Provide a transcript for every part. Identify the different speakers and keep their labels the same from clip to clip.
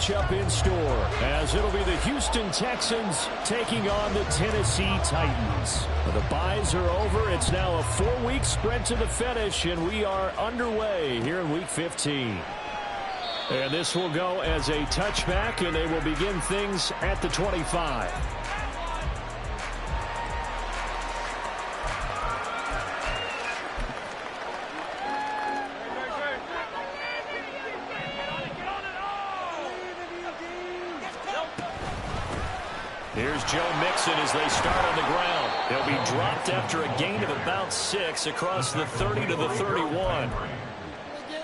Speaker 1: matchup in store, as it'll be the Houston Texans taking on the Tennessee Titans. The byes are over. It's now a 4-week sprint to the finish, and we are underway here in Week 15. And this will go as a touchback, and they will begin things at the 25. Here's Joe Mixon as they start on the ground. They'll be dropped after a gain of about 6 across the 30 to the 31.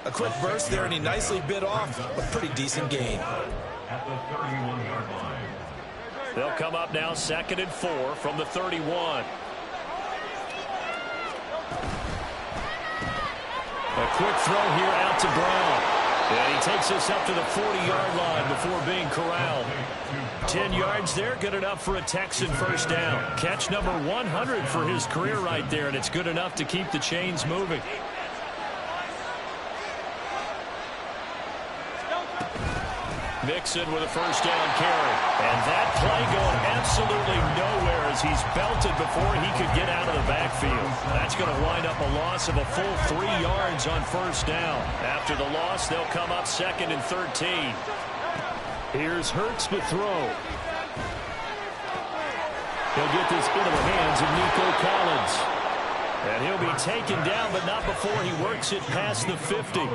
Speaker 2: A quick burst there, and he nicely bit off a pretty decent gain.
Speaker 3: At the 31-yard line.
Speaker 1: They'll come up now 2nd and 4 from the 31. A quick throw here out to Brown. And he takes us up to the 40-yard line before being corralled. 10 yards there, good enough for a Texan first down. Catch number 100 for his career right there, and it's good enough to keep the chains moving. Mixon with a first down carry. And that play going absolutely nowhere as he's belted before he could get out of the backfield. That's going to wind up a loss of a full 3 yards on first down. After the loss, they'll come up 2nd and 13. Here's Hurts to throw. He'll get this into the hands of Nico Collins. And he'll be taken down, but not before he works it past the 50.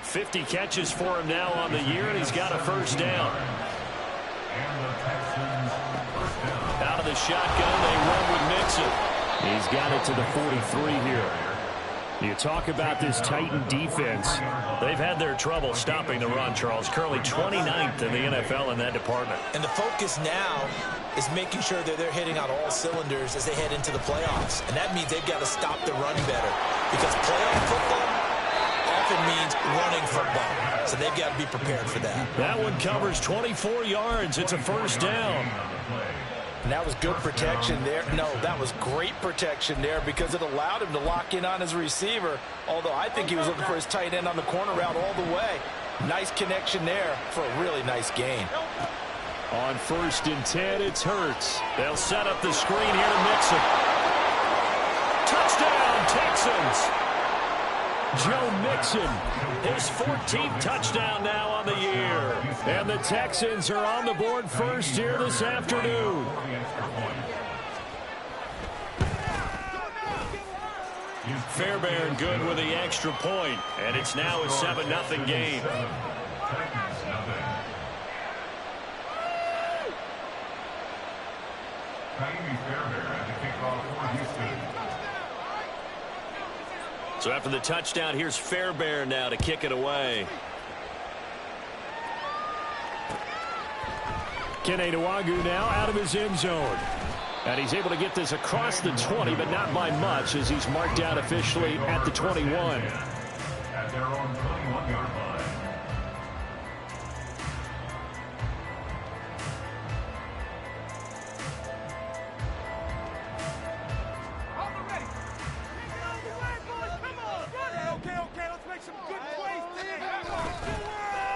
Speaker 1: 50 catches for him now on the year, and he's got a first down. Out of the shotgun, they run with Mixon. He's got it to the 43 here. You talk about this Titan defense. They've had their trouble stopping the run, Charles. Currently 29th in the NFL in that department. And the focus now is making sure that they're hitting on all cylinders as they head into the playoffs. And that means they've got to stop the run better. Because playoff football often means running football. So they've got to be prepared for that. That one covers 24 yards. It's a first down.
Speaker 2: And that was good protection there. No, that was great protection there because it allowed him to lock in on his receiver, although I think he was looking for his tight end on the corner route all the way. Nice connection there for a really nice gain.
Speaker 1: On 1st and 10, it's Hurts. They'll set up the screen here to Mixon. Touchdown, Texans! Joe Mixon, his 14th touchdown now on the year. And the Texans are on the board first here this afternoon. Fairbairn good with the extra point, and it's now a 7-0 game. So after the touchdown, here's Fairbairn now to kick it away. Kene Nwangwu now out of his end zone. And he's able to get this across the 20, but not by much as he's marked out officially at the 21.
Speaker 3: At their own 21-yard line.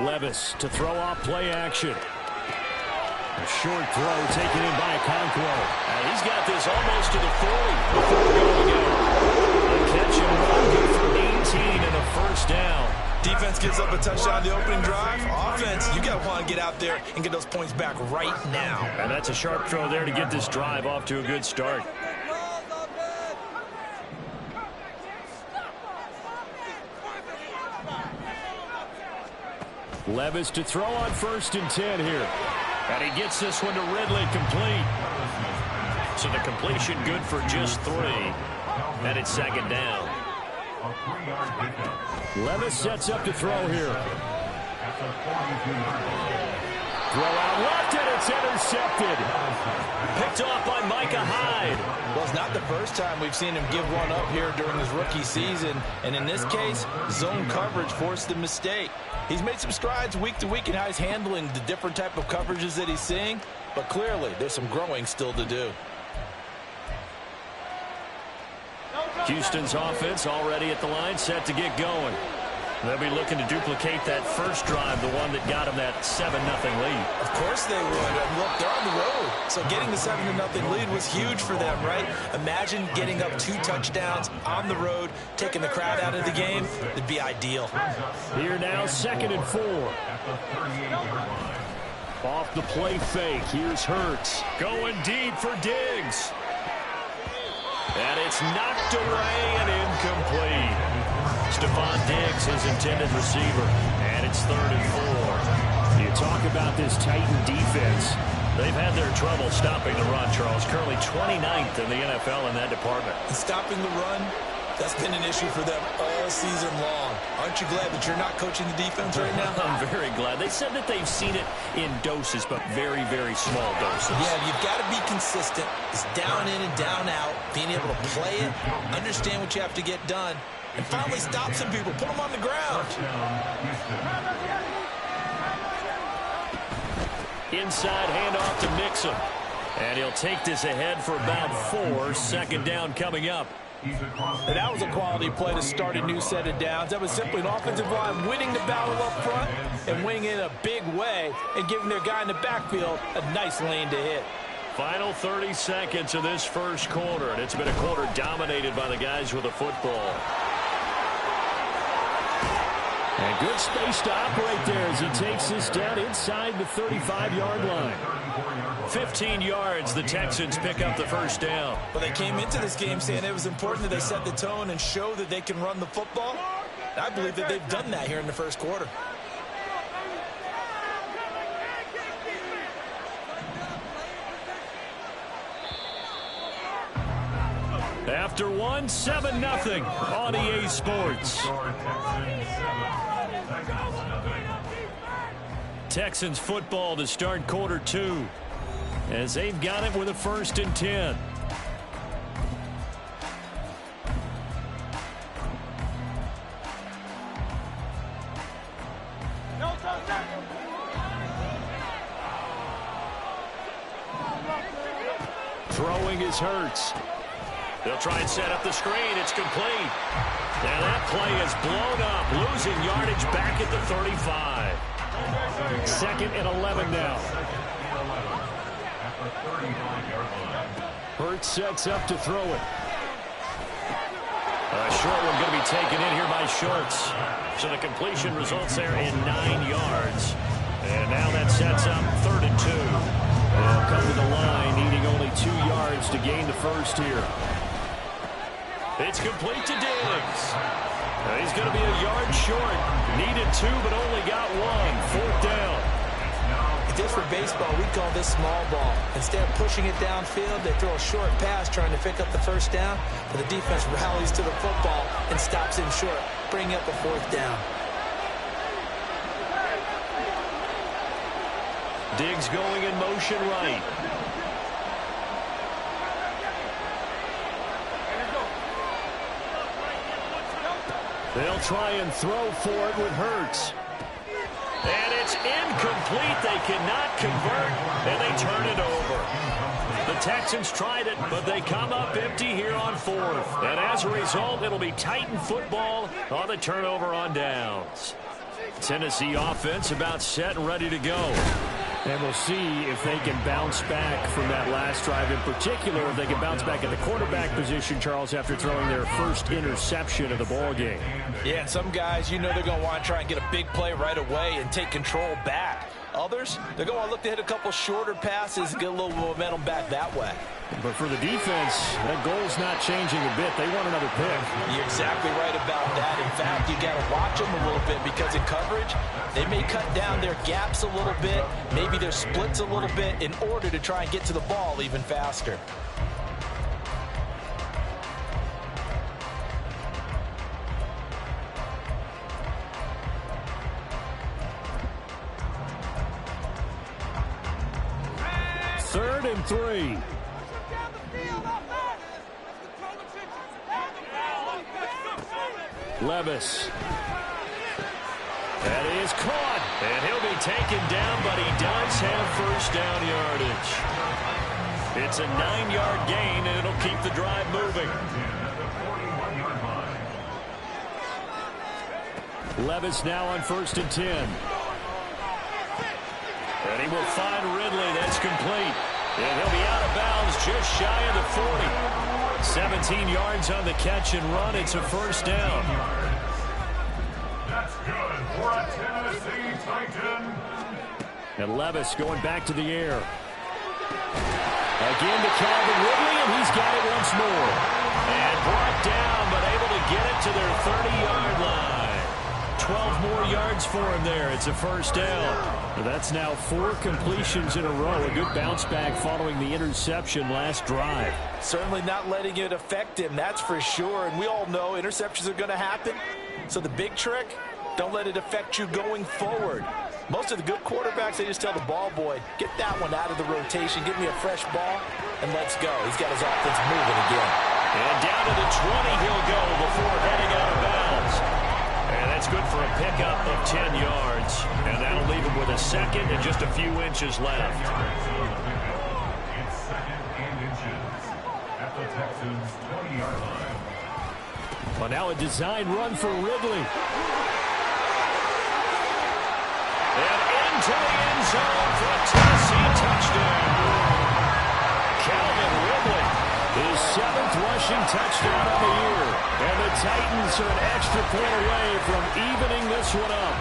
Speaker 1: Levis to throw off play action. A short throw taken in by Okonkwo. And he's got this almost to the 40 before going out. The catch and run good for 18 and a first down.
Speaker 2: Defense gives up a touchdown the opening drive. Offense, you got to want to get out there and get those points back right now.
Speaker 1: And that's a sharp throw there to get this drive off to a good start. Levis to throw on 1st and 10 here. And he gets this one to Ridley complete. So the completion good for just 3. And it's 2nd down. Levis sets up to throw here. Throw out left, and it's intercepted. Picked off by Micah Hyde.
Speaker 2: Well, it's not the first time we've seen him give one up here during his rookie season. And in this case, zone coverage forced the mistake. He's made some strides week to week in how he's handling the different type of coverages that he's seeing. But clearly, there's some growing still to do.
Speaker 1: Houston's offense already at the line, set to get going. They'll be looking to duplicate that first drive, the one that got them that 7-0 lead.
Speaker 2: Of course they would. And look, they're on the road. So getting the 7-0 lead was huge for them, right? Imagine getting up 2 touchdowns on the road, taking the crowd out of the game. It'd be ideal.
Speaker 1: Here now, 2nd and 4. Off the play fake. Here's Hurts. Going deep for Diggs. And it's knocked away and incomplete. Stephon Diggs, his intended receiver. And it's 3rd and 4. You talk about this Titan defense. They've had their trouble stopping the run, Charles. Currently 29th in the NFL in that department.
Speaker 2: And stopping the run, that's been an issue for them all season long. Aren't you glad that you're not coaching the defense right now?
Speaker 1: I'm very glad. They said that they've seen it in doses, but very, very small doses.
Speaker 2: Yeah, you've got to be consistent. It's down in and down out, being able to play it, understand what you have to get done, and finally stop some people, put them on the ground.
Speaker 1: Inside handoff to Mixon. And he'll take this ahead for about 4. 2nd down coming up.
Speaker 2: And that was a quality play to start a new set of downs. That was simply an offensive line winning the battle up front and winning in a big way and giving their guy in the backfield a nice lane to hit.
Speaker 1: Final 30 seconds of this first quarter, and it's been a quarter dominated by the guys with the football. And good space to operate there as he takes this down inside the 35-yard line. 15 yards, the Texans pick up the first down.
Speaker 2: But they came into this game saying it was important that they set the tone and show that they can run the football. And I believe that they've done that here in the first quarter.
Speaker 1: After 1, 7-0 on EA Sports. Texans football to start quarter 2 as they've got it with a 1st and 10. Throwing is Hurts. They'll try and set up the screen. It's complete. And that play is blown up, losing yardage back at the 35. 2nd and 11 now. Hurts sets up to throw it. A short one going to be taken in here by Schultz. So the completion results there in 9 yards. And now that sets up 3rd and 2. They'll come to the line, needing only 2 yards to gain the first here. It's complete to Diggs. He's going to be a yard short. Needed 2, but only got 1. 4th down.
Speaker 2: Just for baseball, we call this small ball. Instead of pushing it downfield, they throw a short pass trying to pick up the first down, but the defense rallies to the football and stops him short, bringing up a 4th down.
Speaker 1: Diggs going in motion right. They'll try and throw for it with Hurts. And it's incomplete. They cannot convert, and they turn it over. The Texans tried it, but they come up empty here on 4th. And as a result, it'll be Titan football on the turnover on downs. Tennessee offense about set and ready to go. And we'll see if they can bounce back from that last drive in particular, if they can bounce back at the quarterback position, Charles, after throwing their first interception of the ball game.
Speaker 2: Yeah, some guys, you know they're going to want to try and get a big play right away and take control back. Others, they're going to want to look to hit a couple shorter passes and get a little momentum back that way.
Speaker 1: But for the defense, that goal's not changing a bit. They want another pick.
Speaker 2: You're exactly right about that. In fact, you got to watch them a little bit because in coverage, they may cut down their gaps a little bit, maybe their splits a little bit in order to try and get to the ball even faster.
Speaker 1: Third and 3. Levis. That is caught. And he'll be taken down, but he does have first down yardage. It's a 9-yard gain, and it'll keep the drive moving. Levis now on 1st and 10. And he will find Ridley. That's complete. And he'll be out of bounds just shy of the 40. 17 yards on the catch and run. It's a first down.
Speaker 3: That's good for a Tennessee Titan.
Speaker 1: And Levis going back to the air. Again to Calvin Ridley, and he's got it once more. And brought down, but able to get it to their 30-yard line. 12 more yards for him there. It's a first down. That's now 4 completions in a row. A good bounce back following the interception last drive.
Speaker 2: Certainly not letting it affect him, that's for sure. And we all know interceptions are going to happen. So the big trick, don't let it affect you going forward. Most of the good quarterbacks, they just tell the ball boy, get that one out of the rotation, give me a fresh ball, and let's go. He's got his offense moving again.
Speaker 1: And down to the 20 he'll go before heading out of bounds. And that's good for a pickup of 10 yards. And that'll leave him with a second and just a few inches left.
Speaker 3: It's 2nd and inches at the Texans' 20-yard line.
Speaker 1: Well, now a design run for Ridley. And into the end zone for a Tennessee touchdown. Calvin Ridley, his 7th rushing touchdown of the year. And the Titans are an extra point away from evening this one up.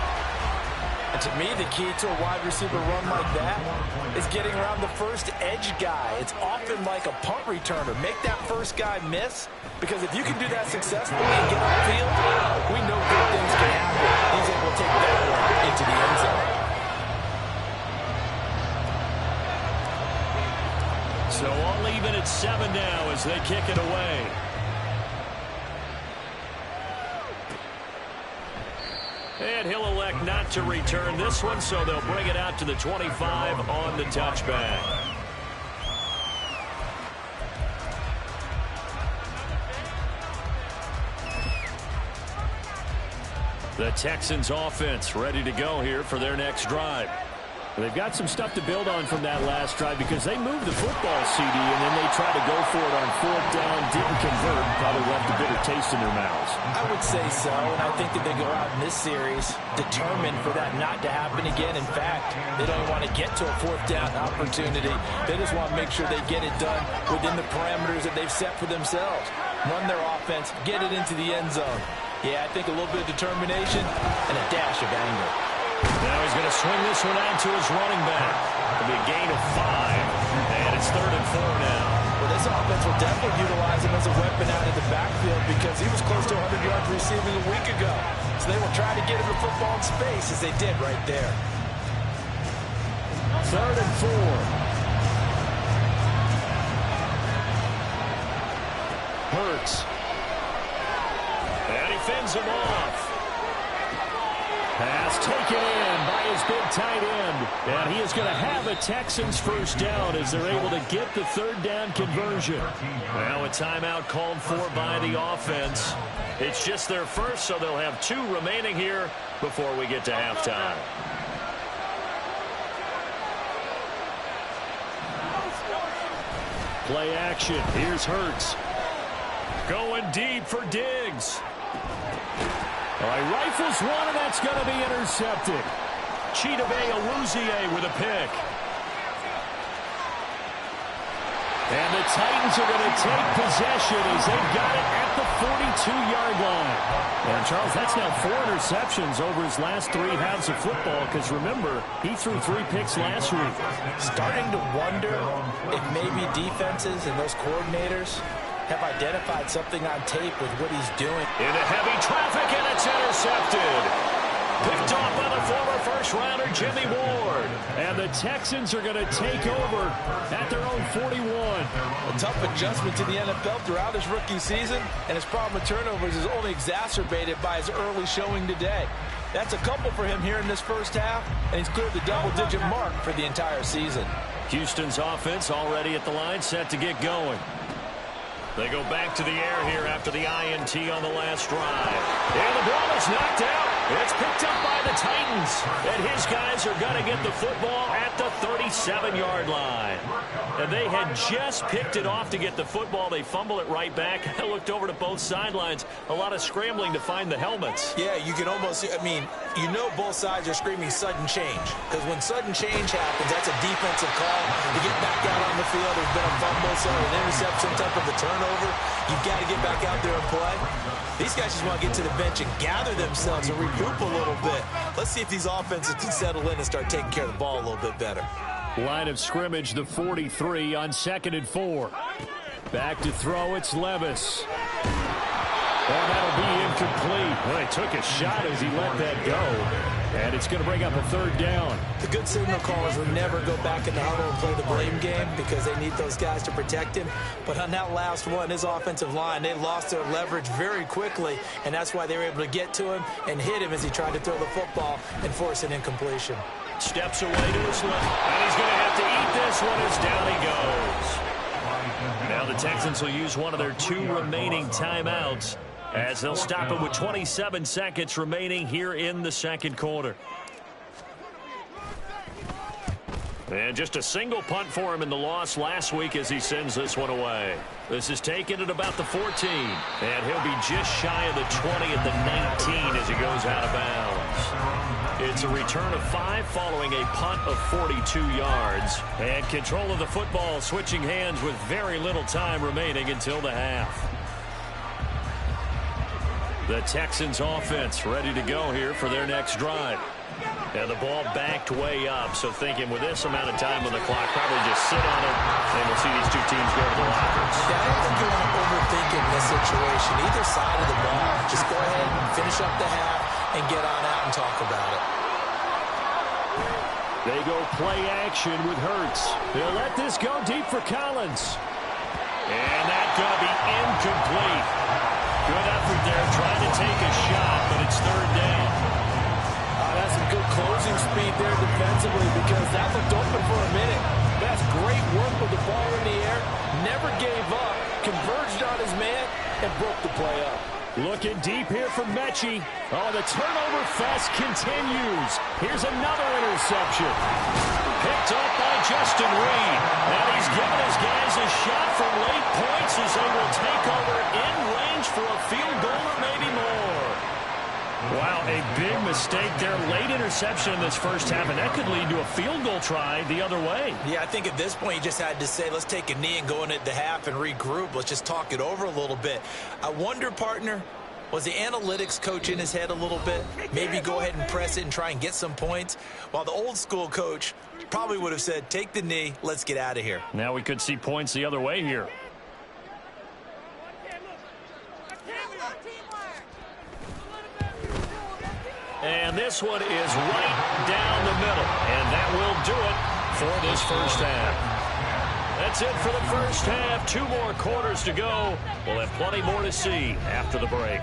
Speaker 2: And to me, the key to a wide receiver run like that is getting around the first edge guy. It's often like a punt returner. Make that first guy miss, because if you can do that successfully and get upfield, we know good things can happen. He's able to take that one into the end zone.
Speaker 1: So all even at 7 now as they kick it away. And he'll elect not to return this one, so they'll bring it out to the 25 on the touchback. The Texans offense ready to go here for their next drive. They've got some stuff to build on from that last drive because they moved the football, CD, and then they tried to go for it on 4th down, didn't convert, probably left a bitter taste in their mouths.
Speaker 2: I would say so, and I think that they go out in this series determined for that not to happen again. In fact, they don't even want to get to a 4th down opportunity. They just want to make sure they get it done within the parameters that they've set for themselves. Run their offense, get it into the end zone. Yeah, I think a little bit of determination and a dash of anger.
Speaker 1: Now he's going to swing this one out to his running back. It'll be a gain of 5, and it's 3rd and 4 now.
Speaker 2: Well, this offense will definitely utilize him as a weapon out in the backfield because he was close to 100 yards receiving a week ago. So they will try to get him the football in space as they did right there.
Speaker 1: 3rd and 4. Hurts. And he fends him off. Pass taken in by his big tight end. And he is going to have a Texans first down as they're able to get the 3rd down conversion. Now a timeout called for by the offense. It's just their first, so they'll have 2 remaining here before we get to halftime. Play action. Here's Hurts. Going deep for Diggs. All right, rifles one, and that's going to be intercepted. Chidobe Awuzie with a pick. And the Titans are going to take possession as they've got it at the 42-yard line. And, Charles, that's now 4 interceptions over his last 3 halves of football because, remember, he threw 3 picks last week.
Speaker 2: Starting to wonder if maybe defenses and those coordinators have identified something on tape with what he's doing.
Speaker 1: Into heavy traffic, and it's intercepted. Picked off by the former first-rounder Jimmy Ward. And the Texans are going to take over at their own 41.
Speaker 2: A tough adjustment to the NFL throughout his rookie season, and his problem with turnovers is only exacerbated by his early showing today. That's a couple for him here in this first half, and he's cleared the double-digit mark for the entire season.
Speaker 1: Houston's offense already at the line, set to get going. They go back to the air here after the INT on the last drive. And the ball is knocked out. It's picked up by the Titans, and his guys are going to get the football at the 37-yard line. And they had just picked it off to get the football. They fumble it right back. I looked over to both sidelines. A lot of scrambling to find the helmets.
Speaker 2: Yeah, you can almost, you know both sides are screaming sudden change. Because when sudden change happens, that's a defensive call to get back out on the field. There's been a fumble, so an interception, type of a turnover. You've got to get back out there and play. These guys just want to get to the bench and gather themselves and regroup a little bit. Let's see if these offenses can settle in and start taking care of the ball a little bit better.
Speaker 1: Line of scrimmage, the 43 on 2nd and 4. Back to throw, it's Levis. And that'll be incomplete. Well, he took a shot as he let that go. And it's going to bring up a 3rd down.
Speaker 2: The good signal callers would never go back in the huddle and play the blame game because they need those guys to protect him. But on that last one, his offensive line, they lost their leverage very quickly, and that's why they were able to get to him and hit him as he tried to throw the football and force an incompletion.
Speaker 1: Steps away to his left, and he's going to have to eat this one as down he goes. Now the Texans will use one of their 2 remaining timeouts, as they'll stop it with 27 seconds remaining here in the 2nd quarter. And just a single punt for him in the loss last week as he sends this one away. This is taken at about the 14. And he'll be just shy of the 20 at the 19 as he goes out of bounds. It's a return of 5 following a punt of 42 yards. And control of the football switching hands with very little time remaining until the half. The Texans offense ready to go here for their next drive. And the ball backed way up, so thinking with this amount of time on the clock, probably just sit on it, and we'll see these 2 teams go to the lockers.
Speaker 2: Yeah, I don't think you want to overthink it in this situation. Either side of the ball. Just go ahead and finish up the half and get on out and talk about it.
Speaker 1: They go play action with Hurts. They'll let this go deep for Collins. And that's going to be incomplete. Good effort there, trying to take a shot, but it's 3rd down.
Speaker 2: That's some good closing speed there defensively because that looked open for a minute. That's great work with the ball in the air. Never gave up, converged on his man, and broke the play up.
Speaker 1: Looking deep here from Mechie. Oh, the turnover fest continues. Here's another interception. Picked up by Justin Reed. And he's given his guys a shot from late points as they will take over in range for a field goal or maybe more. Wow, a big mistake there. Late interception in this first half, and that could lead to a field goal try the other way.
Speaker 2: Yeah, I think at this point you just had to say, let's take a knee and go into the half and regroup. Let's just talk it over a little bit. I wonder, partner, was the analytics coach in his head a little bit? Maybe go ahead and press it and try and get some points? While the old school coach probably would have said, take the knee, let's get out of here.
Speaker 1: Now we could see points the other way here. And this one is right down the middle. And that will do it for this first half. That's it for the first half. 2 more quarters to go. We'll have plenty more to see after the break.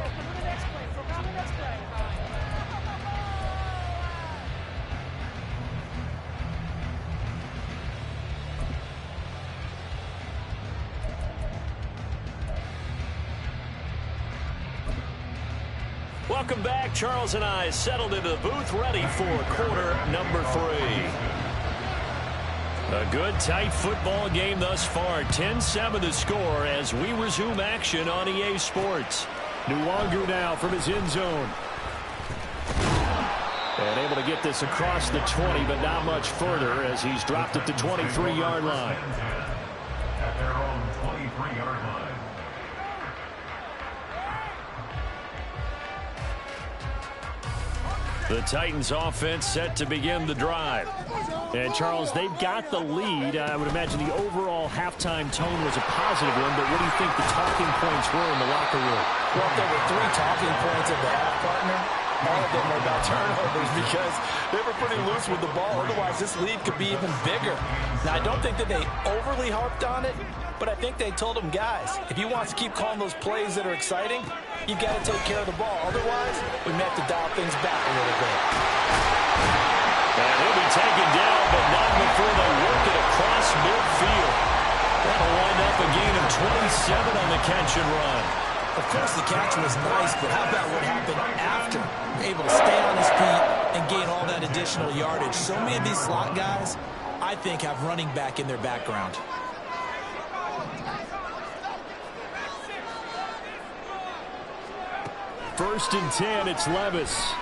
Speaker 1: Welcome back. Charles and I settled into the booth, ready for quarter number 3. A good, tight football game thus far. 10-7 the score as we resume action on EA Sports. Nwangu now from his end zone. And able to get this across the 20, but not much further as he's dropped at the 23-yard line.
Speaker 3: At their own 23-yard line.
Speaker 1: The Titans offense set to begin the drive. And, Charles, they've got the lead. I would imagine the overall halftime tone was a positive one, but what do you think the talking points were in the locker room?
Speaker 2: Well, if there were 3 talking points at the half, partner, all of them were about turnovers because they were pretty loose with the ball. Otherwise, this lead could be even bigger. Now, I don't think that they overly harped on it, but I think they told them, guys, if you want to keep calling those plays that are exciting, you got to take care of the ball. Otherwise, we may have to dial things back a little bit.
Speaker 1: And he'll be taken down, but not before they work it across midfield. That'll wind up a gain of 27 on the catch and run.
Speaker 2: Of course, the catch was nice, but how about what happened after? Able to stay on his feet and gain all that additional yardage. So many of these slot guys, I think, have running back in their background.
Speaker 1: First and 10, it's Levis.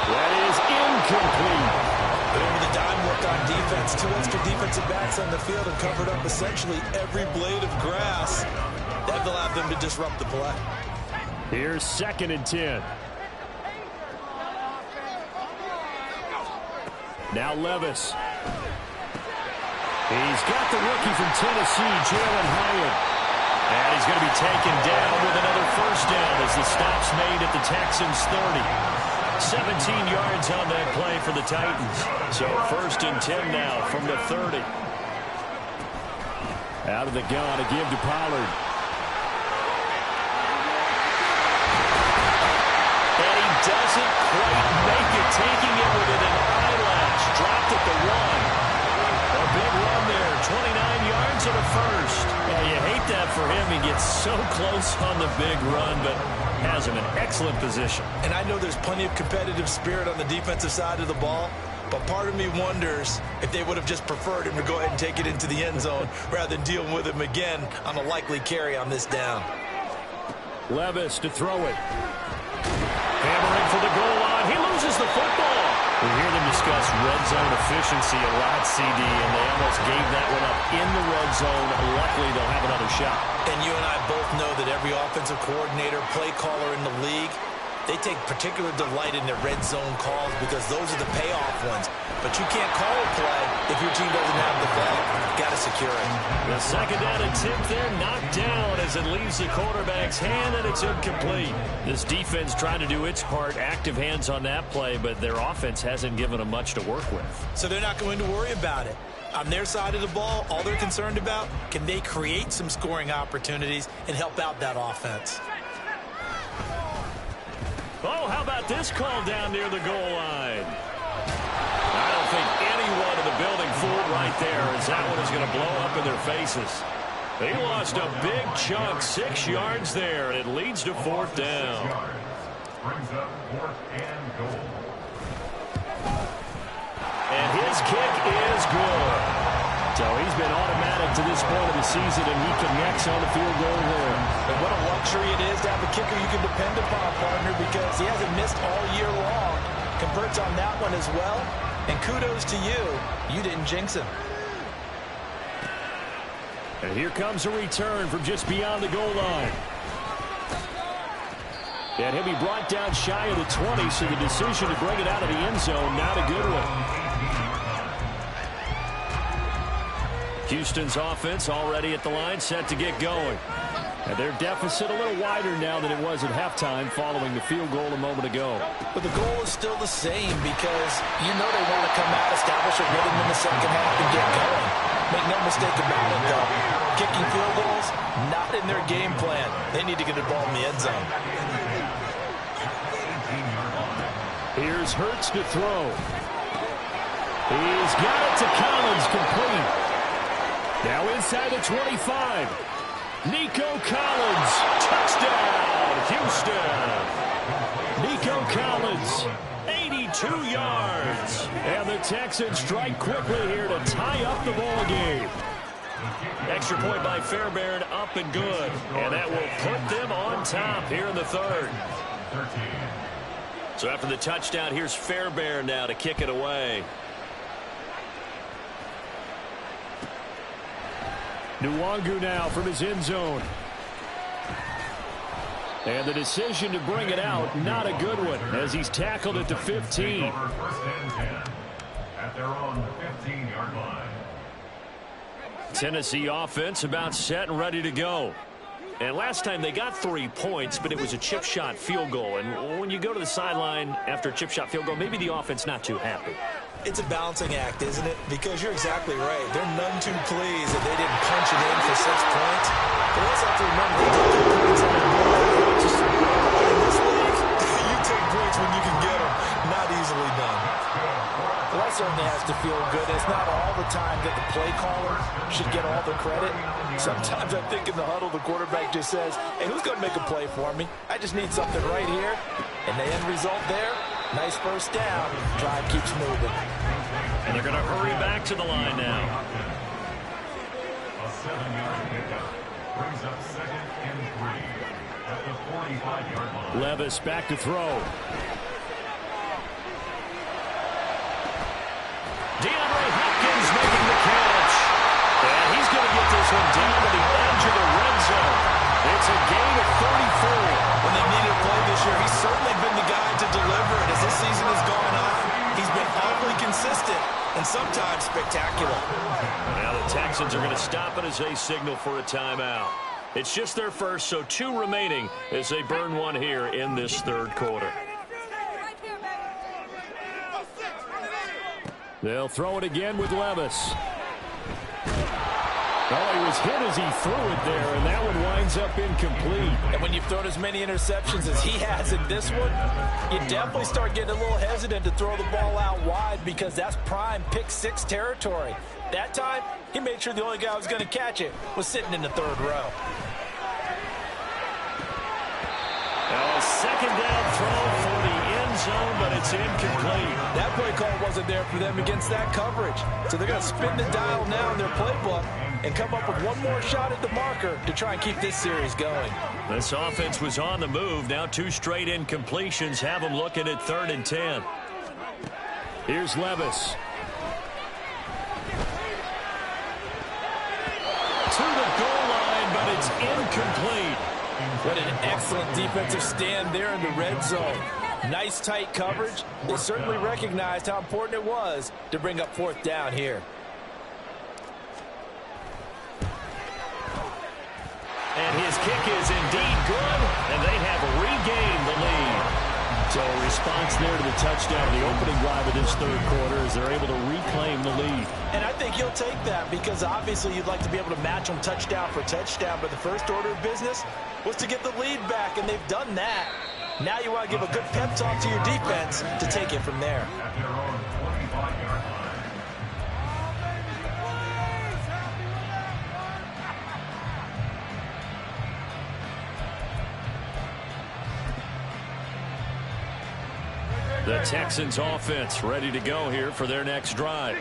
Speaker 1: That is incomplete.
Speaker 2: Over the dime work on defense. 2 extra defensive backs on the field and covered up essentially every blade of grass. That allowed them to disrupt the play.
Speaker 1: Here's second and 10. Now Levis. He's got the rookie from Tennessee, Jalen Hyatt. And he's going to be taken down with another first down as the stop's made at the Texans' 30. 17 yards on that play for the Titans. So first and 10 now from the 30. Out of the gun to give to Pollard. And he doesn't quite make it, taking it within an eyelash. Dropped at the 1. A big run there, 29 yards and a first. Yeah, you hate that for him. He gets so close on the big run, but has him in excellent position.
Speaker 2: And I know there's plenty of competitive spirit on the defensive side of the ball, but part of me wonders if they would have just preferred him to go ahead and take it into the end zone rather than deal with him again on a likely carry on this down.
Speaker 1: Levis to throw it. Hammering for the goal line. He loses the football. We hear them discuss red zone efficiency a lot, CD, and they almost gave that one up in the red zone. Luckily, they'll have another shot.
Speaker 2: And you and I both know that every offensive coordinator, play caller in the league, they take particular delight in their red zone calls because those are the payoff ones. But you can't call a play if your team doesn't have the ball. Got to secure it.
Speaker 1: The second down attempt there knocked down as it leaves the quarterback's hand, and it's incomplete. This defense trying to do its part, active hands on that play, but their offense hasn't given them much to work with.
Speaker 2: So they're not going to worry about it. On their side of the ball, all they're concerned about, can they create some scoring opportunities and help out that offense?
Speaker 1: Oh, how about this call down near the goal line? I don't think anyone in the building fooled right there, as that one is going to blow up in their faces. They lost a big chunk, 6 yards there, and it leads to fourth down.
Speaker 3: Brings up 4th and goal.
Speaker 1: And his kick is good. So he's been automatic to this point of the season, and he connects on the field goal there.
Speaker 2: And what a luxury it is to have a kicker you can depend upon, partner, because he hasn't missed all year long. Converts on that one as well. And kudos to you. You didn't jinx him.
Speaker 1: And here comes a return from just beyond the goal line. And he'll be brought down shy of the 20, so the decision to bring it out of the end zone, not a good one. Houston's offense already at the line, set to get going. And their deficit a little wider now than it was at halftime following the field goal a moment ago.
Speaker 2: But the goal is still the same because you know they want to come out, establish a rhythm in the second half, and get going. Make no mistake about it, though. Kicking field goals, not in their game plan. They need to get the ball in the end zone.
Speaker 1: Here's Hurts to throw. He's got it to Collins, complete. Now inside the 25. Nico Collins, touchdown, Houston. Nico Collins, 82 yards. And the Texans strike quickly here to tie up the ball game. Extra point by Fairbairn, up and good. And that will put them on top here in the third. So after the touchdown, here's Fairbairn now to kick it away. Nwangu now from his end zone. And the decision to bring it out, not a good one, as he's tackled at the 15.
Speaker 3: At their own 15-yard line.
Speaker 1: Tennessee offense about set and ready to go. And last time they got 3 points, but it was a chip shot field goal. And when you go to the sideline after a chip shot field goal, maybe the offense not too happy.
Speaker 2: It's a balancing act, isn't it? Because you're exactly right. They're none too pleased that they didn't punch it in for 6 points. But also have to remember they did get points on the board. In this league, you take points when you can get them, not easily. Nicely done. Well, that certainly has to feel good. It's not all the time that the play caller should get all the credit. Sometimes I think in the huddle, the quarterback just says, hey, who's going to make a play for me? I just need something right here. And the end result there, nice first down. Drive keeps moving.
Speaker 1: And they're going to hurry back to the line now.
Speaker 3: A 7-yard pickup brings up 2nd and 3 at the 45-yard line.
Speaker 1: Levis back to throw. DeAndre Hopkins making the catch. And he's going to get this one down to the edge of the red zone. It's a gain of 34.
Speaker 2: When they needed a play this year, he's certainly been the guy to deliver it. As this season has gone on, he's been awfully consistent and sometimes spectacular.
Speaker 1: Now the Texans are going to stop it as they signal for a timeout. It's just their first, so 2 remaining as they burn one here in this third quarter. They'll throw it again with Levis. Oh, he was hit as he threw it there, and that one winds up incomplete.
Speaker 2: And when you've thrown as many interceptions as he has in this one, you definitely start getting a little hesitant to throw the ball out wide because that's prime pick 6 territory. That time, he made sure the only guy who was going to catch it was sitting in the 3rd row.
Speaker 1: A second down throw for the end zone, but it's incomplete.
Speaker 2: That play call wasn't there for them against that coverage. So they're going to spin the dial now in their playbook and come up with one more shot at the marker to try and keep this series going.
Speaker 1: This offense was on the move. Now 2 straight incompletions have them looking at 3rd and 10. Here's Levis. To the goal line, but it's incomplete.
Speaker 2: What an excellent defensive stand there in the red zone. Nice tight coverage. They certainly recognized how important it was to bring up 4th down here.
Speaker 1: And his kick is indeed good, and they have regained the lead. So a response there to the touchdown, the opening drive of this third quarter, as they're able to reclaim the lead.
Speaker 2: And I think you'll take that because obviously you'd like to be able to match them touchdown for touchdown, but the first order of business was to get the lead back, and they've done that. Now you want to give a good pep talk to your defense to take it from there.
Speaker 3: At their own 25-yard line.
Speaker 1: The Texans offense ready to go here for their next drive.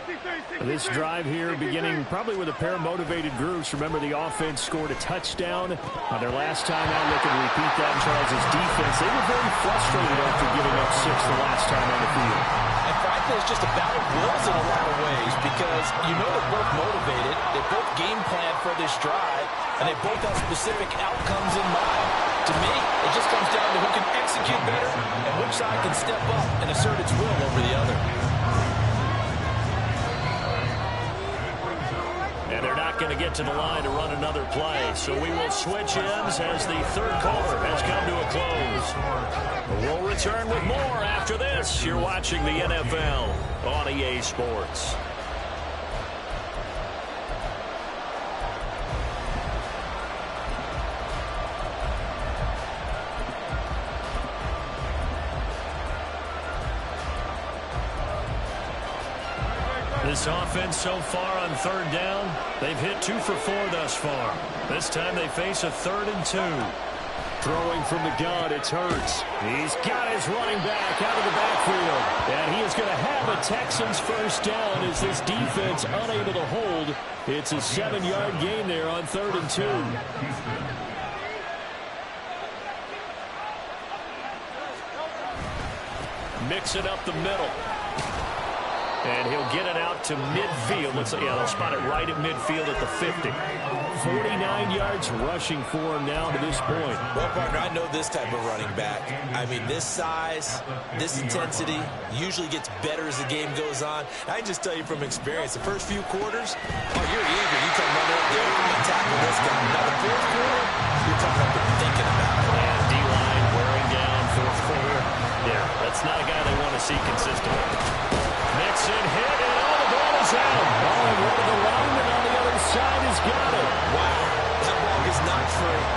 Speaker 1: This drive here beginning probably with a pair of motivated groups. Remember, the offense scored a touchdown their last time out. They can repeat that in Charles' defense. They were very frustrated after giving up 6 the last time on the field.
Speaker 2: And frankly, it's just a battle of wills in a lot of ways because you know they're both motivated. They both game plan for this drive, and they both have specific outcomes in mind. To me, it just comes down to who can execute better and which side can step up and assert its will over the other.
Speaker 1: And they're not going to get to the line to run another play, so we will switch ends as the third quarter has come to a close. We'll return with more after this. You're watching the NFL on EA Sports. This offense so far on 3rd down, they've hit 2 for 4 thus far. This time they face a 3rd and 2. Throwing from the gun, it's Hurts. He's got his running back out of the backfield. And he is going to have a Texans first down as this defense unable to hold. It's a 7-yard gain there on 3rd and 2. Mix it up the middle. And he'll get it out to midfield. They'll spot it right at midfield at the 50. 49 yards rushing for him now to this point.
Speaker 2: Well, partner, I know this type of running back. I mean, this size, this intensity usually gets better as the game goes on. I can just tell you from experience, the first few quarters, oh, you're eager. You come running up there and tackle this guy. Now, the 4th quarter, you're talking about thinking about it.
Speaker 1: And D-line wearing down 4th quarter. Yeah, that's not a guy they want to see consistently. Mixon hit, and all the ball is out. Oh, and one of the linemen on the other side has got it.
Speaker 2: Wow, that ball is not free,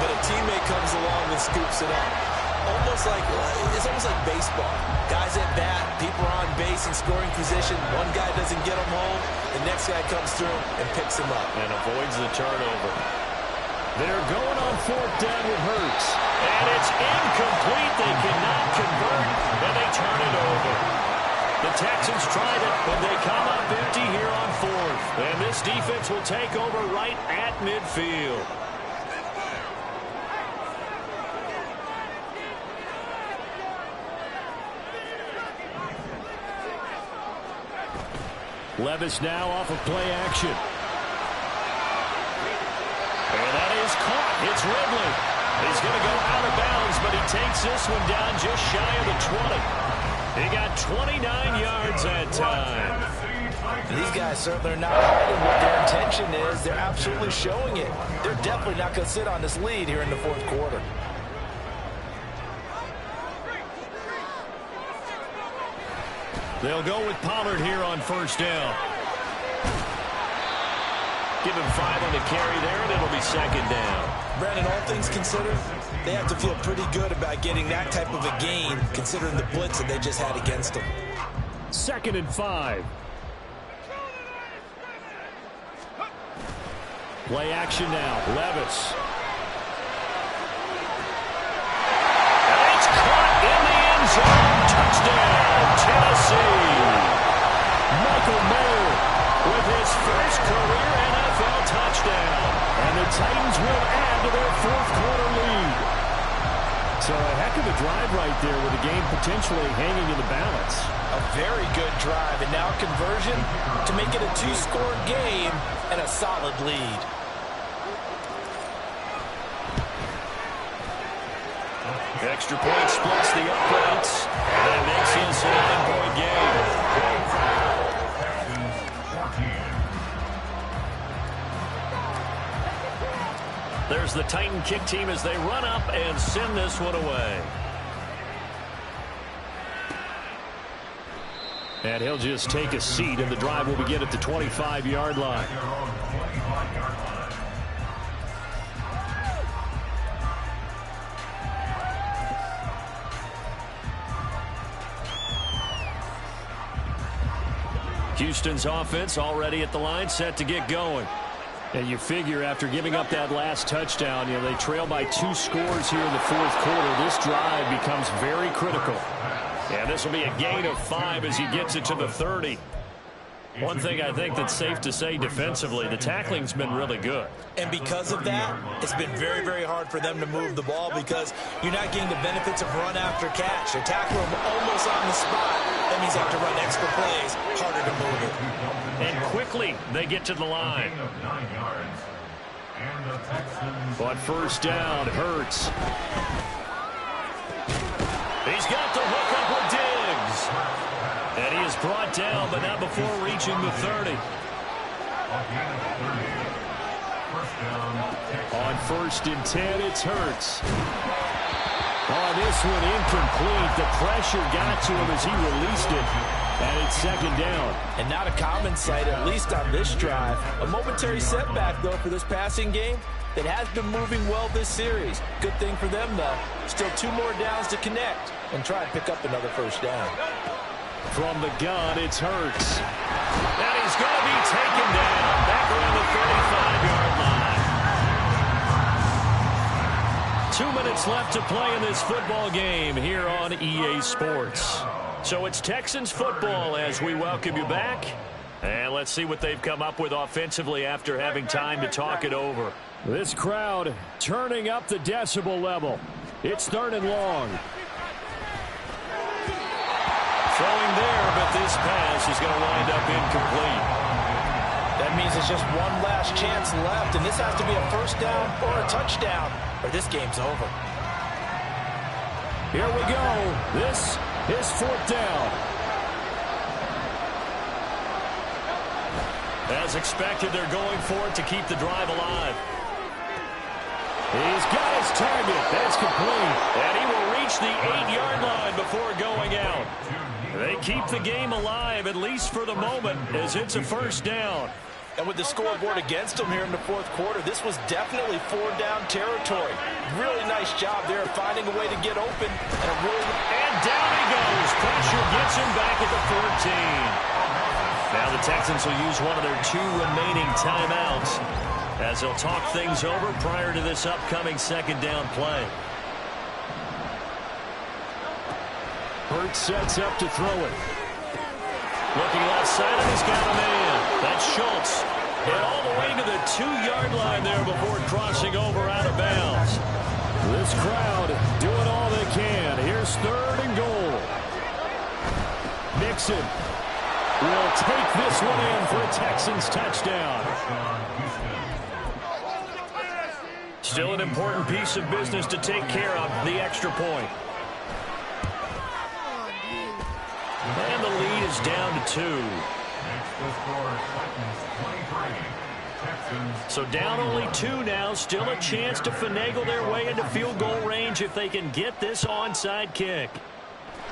Speaker 2: but a teammate comes along and scoops it up. It's almost like baseball. Guys at bat, people are on base in scoring position. One guy doesn't get them home. The next guy comes through and picks him up.
Speaker 1: And avoids the turnover. They're going on fourth down with Hurts. And it's incomplete. They cannot convert, and they turn it over. The Texans tried it, but they come up empty here on fourth. And this defense will take over right at midfield. Levis now off of play action. And that is caught. It's Ridley. He's going to go out of bounds, but he takes this one down just shy of the 20. He got 29 yards that time.
Speaker 2: These guys certainly are not hiding what their intention is. They're absolutely showing it. They're definitely not going to sit on this lead here in the fourth quarter.
Speaker 1: They'll go with Pollard here on first down. Give him 5 on the carry there, and it'll be second down.
Speaker 2: Brandon, all things considered, they have to feel pretty good about getting that type of a gain, considering the blitz that they just had against them.
Speaker 1: 2nd and 5. Play action now. Levis. And it's caught in the end zone. Touchdown, Tennessee. Michael Mayer with his first career NFL touchdown. And the Titans will add to their fourth quarter lead. So a heck of a drive right there with the game potentially hanging in the balance.
Speaker 2: A very good drive, and now conversion to make it a 2-score game and a solid lead.
Speaker 1: Extra point splits the uprights, and that makes this a 9-point game. There's the Titan kick team as they run up and send this one away. And he'll just take a seat, and the drive will begin at the 25-yard line. Houston's offense already at the line, set to get going. And you figure after giving up that last touchdown, they trail by 2 scores here in the fourth quarter. This drive becomes very critical. And this will be a gain of 5 as he gets it to the 30. One thing I think that's safe to say defensively, the tackling's been really good.
Speaker 2: And because of that, it's been very, very hard for them to move the ball because you're not getting the benefits of run after catch. They tackle them almost on the spot. That means you have to run extra plays, harder to move it.
Speaker 1: And quickly, they get to the line. But first down, Hurts. He's got the hook up with Diggs. And he is brought down, but not before reaching the 30. On 1st and 10, it's Hurts. On this one, incomplete. The pressure got to him as he released it. And it's 2nd down.
Speaker 2: And not a common sight, at least on this drive. A momentary setback, though, for this passing game that has been moving well this series. Good thing for them, though. Still 2 more downs to connect and try and pick up another first down.
Speaker 1: From the gun, it's Hurts. And he's going to be taken down back around the 35-yard line. 2 minutes left to play in this football game here on EA Sports. So it's Texans football as we welcome you back. And let's see what they've come up with offensively after having time to talk it over. This crowd turning up the decibel level. It's 3rd and long. Throwing there, but this pass is going to wind up incomplete.
Speaker 2: That means it's just one last chance left, and this has to be a first down or a touchdown, or this game's over.
Speaker 1: Here we go. This is 4th down. As expected, they're going for it to keep the drive alive. He's got his target. That's complete. And he will reach the 8-yard line before going out. They keep the game alive, at least for the moment, as it's a first down.
Speaker 2: And with the scoreboard against him here in the fourth quarter, this was definitely 4-down territory. Really nice job there of finding a way to get open.
Speaker 1: And down he goes. Pressure gets him back at the 14. Now the Texans will use one of their 2 remaining timeouts as they'll talk things over prior to this upcoming second down play. Hurts sets up to throw it. Looking left side, and he's got a man. That's Schultz. And all the way to the 2-yard line there before crossing over out of bounds. This crowd doing all they can. Here's 3rd and goal. Mixon will take this one in for a Texans touchdown. Still an important piece of business to take care of, the extra point. And the lead is down to 2. So down only 2 now. Still a chance to finagle their way into field goal range if they can get this onside kick.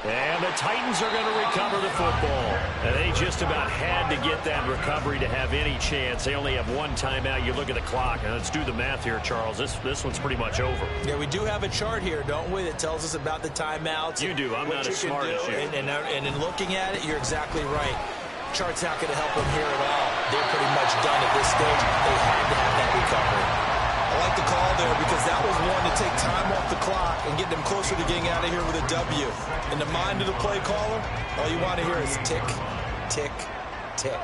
Speaker 1: And the Titans are going to recover the football. And they just about had to get that recovery to have any chance. They only have 1 timeout. You look at the clock, and let's do the math here, Charles. This one's pretty much over.
Speaker 2: Yeah, we do have a chart here, don't we, that tells us about the timeouts.
Speaker 1: You do. I'm not as smart as you.
Speaker 2: And in looking at it, you're exactly right. Chart's not going to help them here at all. They're pretty much done at this stage. They had to have that recovery. I like the call there because that was one to take time off the clock and get them closer to getting out of here with a W. In the mind of the play caller, all you want to hear is tick, tick, tick.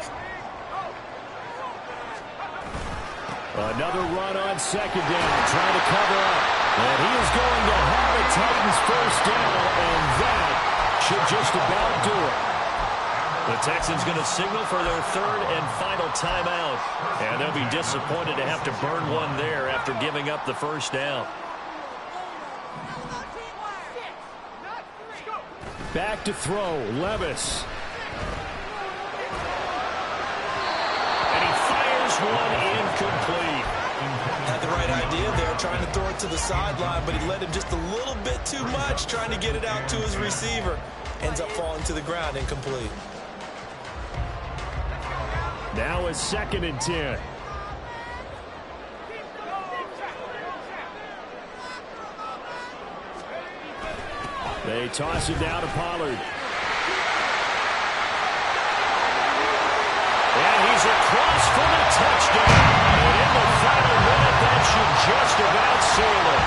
Speaker 1: Another run on second down, trying to cover up. And he is going to have a Titans first down, and that should just about do it. The Texans going to signal for their 3rd and final timeout. And they'll be disappointed to have to burn one there after giving up the first down. Back to throw, Levis. And he fires one incomplete.
Speaker 2: Had the right idea there, trying to throw it to the sideline, but he let him just a little bit too much, trying to get it out to his receiver. Ends up falling to the ground, incomplete.
Speaker 1: Now it's 2nd and 10. They toss it down to Pollard. And he's across for the touchdown. And in the final minute, that should just about seal it.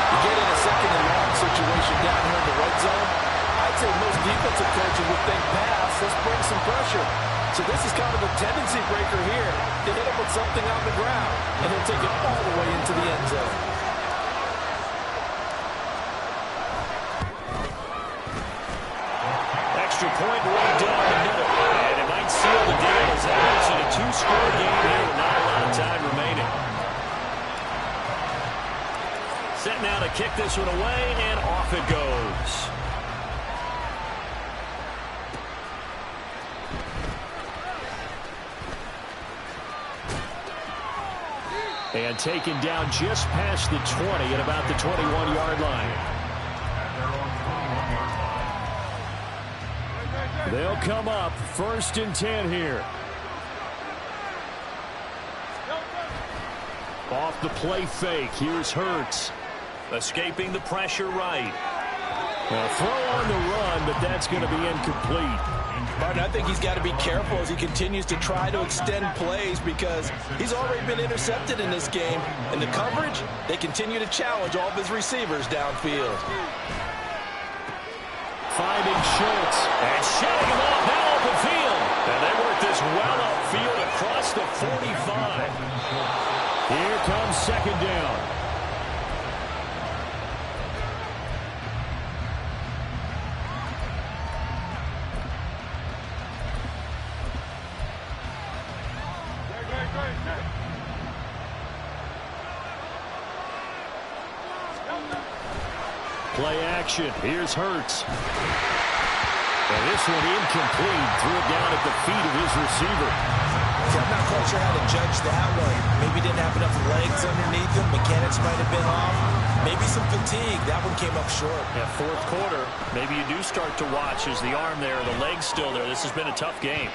Speaker 2: You get in a 2nd and long situation down here in the red zone. I'd say most defensive coaches would think pass. Let's bring some pressure. So this is kind of a tendency breaker here to hit him with something on the ground, and he'll take it all the way into the end zone.
Speaker 1: Extra point right down the middle, and it might seal the deal as that makes it a 2-score game here with not a lot of time remaining. Set now to kick this one away, and off it goes. And taken down just past the 20 at about the 21-yard line. They'll come up 1st and 10 here. Off the play fake. Here's Hurts. Escaping the pressure right. A throw on the run, but that's going to be incomplete.
Speaker 2: Martin, I think he's got to be careful as he continues to try to extend plays because he's already been intercepted in this game. And the coverage, they continue to challenge all of his receivers downfield.
Speaker 1: Finding Schultz. And shutting him off now open field. And they work this well upfield across the 45. Here comes 2nd down. Play action. Here's Hurts. And this one incomplete. Threw it down at the feet of his receiver.
Speaker 2: See, I'm not quite sure how to judge that one. Maybe didn't have enough legs underneath him. Mechanics might have been off. Maybe some fatigue. That one came up short.
Speaker 1: Yeah, 4th quarter. Maybe you do start to watch as the arm there, the leg's still there. This has been a tough game.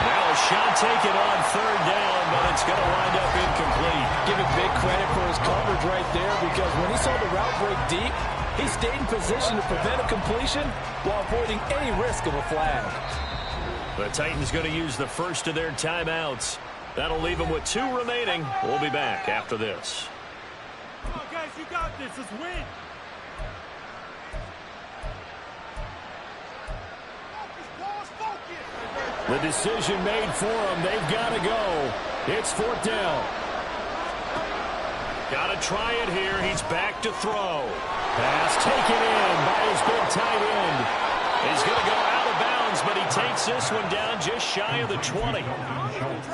Speaker 1: Now a shot taken on third down, but it's going to wind up incomplete.
Speaker 2: Give him big credit for his coverage right there, because when he saw the route break deep, he stayed in position to prevent a completion while avoiding any risk of a flag.
Speaker 1: The Titans going to use the first of their timeouts. That'll leave them with 2 remaining. We'll be back after this.
Speaker 4: Come on, guys, you got this. Let's win.
Speaker 1: The decision made for them. They've got to go. It's 4th down. Got to try it here. He's back to throw. Pass taken in by his big tight end. He's going to go out of bounds, but he takes this one down just shy of the 20.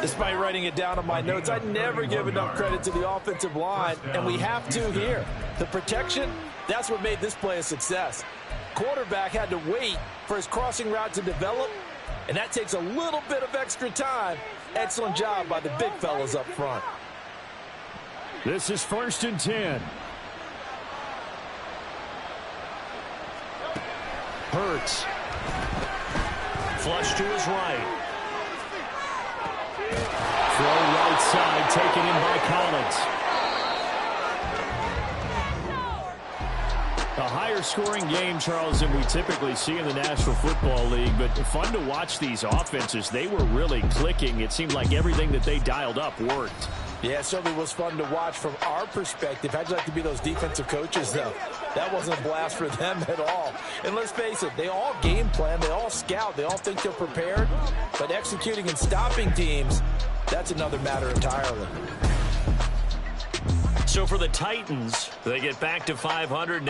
Speaker 2: Despite writing it down on my notes, I never give enough credit to the offensive line, and we have to here. The protection, that's what made this play a success. Quarterback had to wait for his crossing route to develop, and that takes a little bit of extra time. Excellent job by the big fellas up front.
Speaker 1: This is 1st and 10. Hurts. Flush to his right. Throw right side, taken in by Collins. A higher scoring game, Charles, than we typically see in the National Football League, but fun to watch these offenses. They were really clicking. It seemed like everything that they dialed up worked.
Speaker 2: Yeah, it certainly was fun to watch from our perspective. How'd you like to be those defensive coaches, though? That wasn't a blast for them at all. And let's face it, they all game plan, they all scout, they all think they're prepared. But executing and stopping teams, that's another matter entirely.
Speaker 1: So for the Titans, they get back to 500.